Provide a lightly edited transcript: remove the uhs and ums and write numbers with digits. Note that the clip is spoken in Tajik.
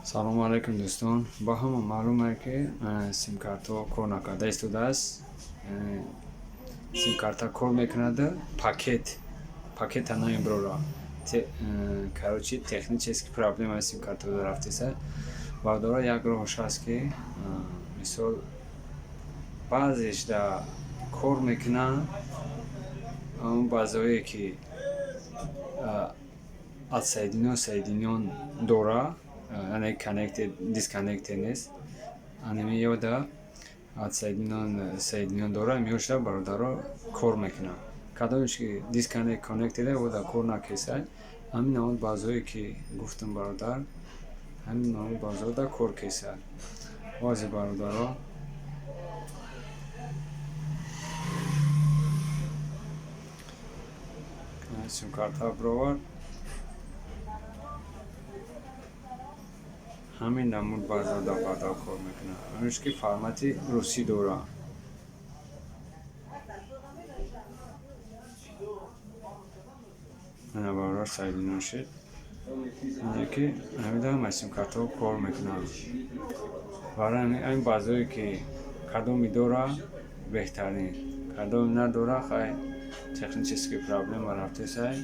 سلام علیکم دوستان. با همه معلومه که سیم کارت کار نکرده است. سیم کارت کار میکنه پاکت نه برورا короче технический проблема сим карта рафтиса ва дора як роҳш аст ки мисол баъзеш да кор мекуна он баъзое ки отсоединён дора яъне connected disconnected нест анеми ёда отсоединён дора меошта бародаро кор мекуна кадомеш ки disconnect connected вода кор накесад ҳамин он баъзое ки гуфтам бародар ҳамин он баъзода кор кесад бози бародаро сим карта бировар ҳамин намуд баъзода баъда кор мекуна ҳамиш ки формати русӣ дора ана бародар соединён шуд ина ки ҳамида ҳама сим картаҳо кор мекунанд барои ҳамин баъзое ки кадоми дора беҳтарин кадоми надора хай технический проблема рафтесай